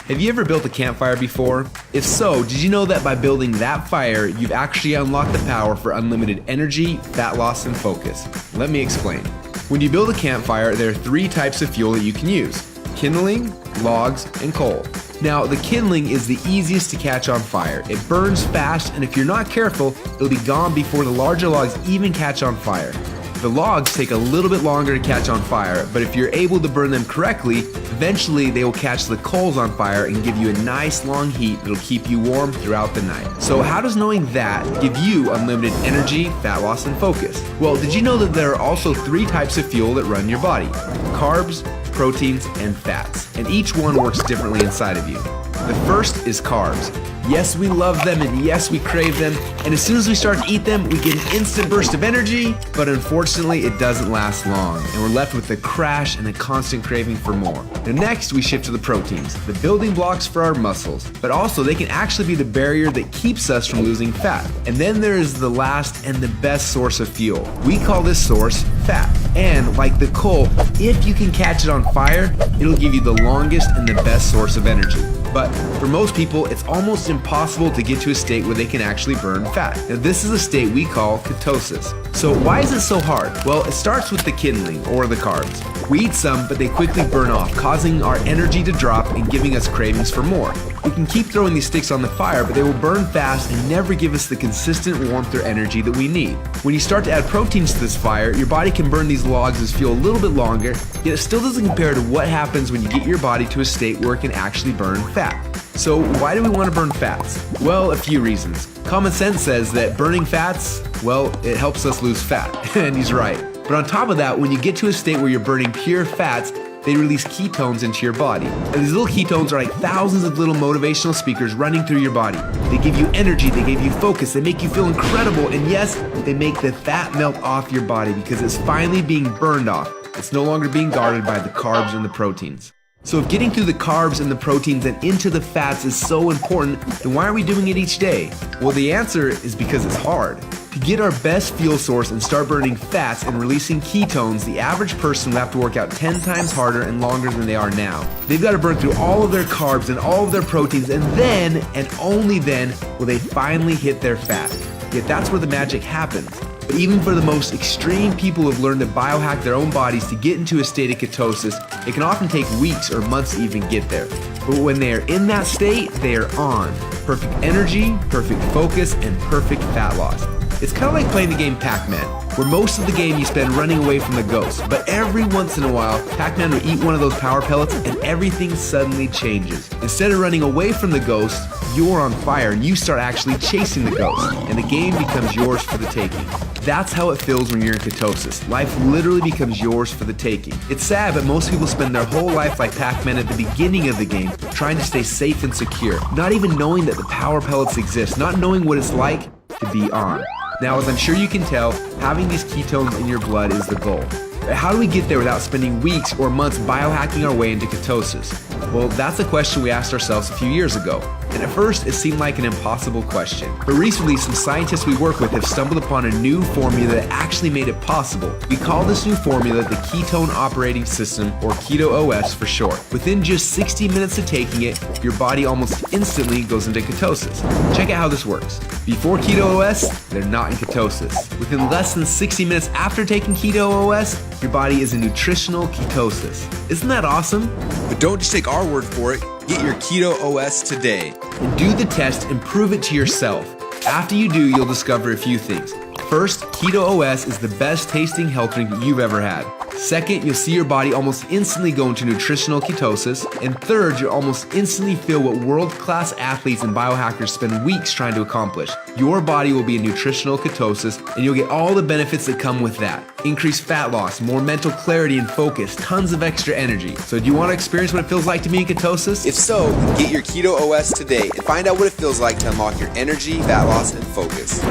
Have you ever built a campfire before? If so, did you know that by building that fire, you've actually unlocked the power for unlimited energy, fat loss, and focus? Let me explain. When you build a campfire, there are 3 types of fuel that you can use: kindling, logs, and coal. Now, the kindling is the easiest to catch on fire. It burns fast, and if you're not careful, it'll be gone before the larger logs even catch on fire. The logs take a little bit longer to catch on fire, but if you're able to burn them correctly, eventually they will catch the coals on fire and give you a nice long heat that'll keep you warm throughout the night. So how does knowing that give you unlimited energy, fat loss, and focus? Well, did you know that there are also 3 types of fuel that run your body? Carbs, proteins, and fats, and each one works differently inside of you. The first is carbs. Yes, we love them, and yes, we crave them, and as soon as we start to eat them, we get an instant burst of energy, but unfortunately, it doesn't last long, and we're left with a crash and a constant craving for more. Now next, we shift to the proteins, the building blocks for our muscles, but also they can actually be the barrier that keeps us from losing fat. And then there is the last and the best source of fuel. We call this source fat, and like the coal, if you can catch it on fire, it'll give you the longest and the best source of energy. But for most people, it's almost impossible to get to a state where they can actually burn fat. Now this is a state we call ketosis. So why is it so hard? Well, it starts with the kindling, or the carbs. We eat some, but they quickly burn off, causing our energy to drop and giving us cravings for more. We can keep throwing these sticks on the fire, but they will burn fast and never give us the consistent warmth or energy that we need. When you start to add proteins to this fire, your body can burn these logs as fuel a little bit longer, yet it still doesn't compare to what happens when you get your body to a state where it can actually burn fat. So why do we want to burn fats? Well, a few reasons. Common sense says that burning fats, well, it helps us lose fat, and he's right. But on top of that, when you get to a state where you're burning pure fats, they release ketones into your body. And these little ketones are like thousands of little motivational speakers running through your body. They give you energy, they give you focus, they make you feel incredible, and yes, they make the fat melt off your body because it's finally being burned off. It's no longer being guarded by the carbs and the proteins. So if getting through the carbs and the proteins and into the fats is so important, then why are we doing it each day? Well, the answer is because it's hard. To get our best fuel source and start burning fats and releasing ketones, the average person will have to work out 10 times harder and longer than they are now. They've got to burn through all of their carbs and all of their proteins, and then, and only then, will they finally hit their fat. Yet that's where the magic happens. But even for the most extreme people who have learned to biohack their own bodies to get into a state of ketosis, it can often take weeks or months to even get there. But when they are in that state, they are on. Perfect energy, perfect focus, and perfect fat loss. It's kind of like playing the game Pac-Man, where most of the game you spend running away from the ghost, but every once in a while, Pac-Man will eat one of those power pellets and everything suddenly changes. Instead of running away from the ghost, you're on fire and you start actually chasing the ghost, and the game becomes yours for the taking. That's how it feels when you're in ketosis. Life literally becomes yours for the taking. It's sad, but most people spend their whole life like Pac-Man at the beginning of the game, trying to stay safe and secure, not even knowing that the power pellets exist, not knowing what it's like to be on. Now, as I'm sure you can tell, having these ketones in your blood is the goal. But how do we get there without spending weeks or months biohacking our way into ketosis? Well, that's a question we asked ourselves a few years ago. And at first, it seemed like an impossible question. But recently, some scientists we work with have stumbled upon a new formula that actually made it possible. We call this new formula the Ketone Operating System, or Keto OS for short. Within just 60 minutes of taking it, your body almost instantly goes into ketosis. Check out how this works. Before Keto OS, they're not in ketosis. Within less than 60 minutes after taking Keto OS, your body is in nutritional ketosis. Isn't that awesome? But don't just take our word for it. Get your Keto OS today. And do the test and prove it to yourself. After you do, you'll discover a few things. First, Keto OS is the best tasting health drink you've ever had. Second, you'll see your body almost instantly go into nutritional ketosis. And third, you'll almost instantly feel what world-class athletes and biohackers spend weeks trying to accomplish. Your body will be in nutritional ketosis, and you'll get all the benefits that come with that. Increased fat loss, more mental clarity and focus, tons of extra energy. So do you want to experience what it feels like to be in ketosis? If so, get your Keto OS today and find out what it feels like to unlock your energy, fat loss, and focus.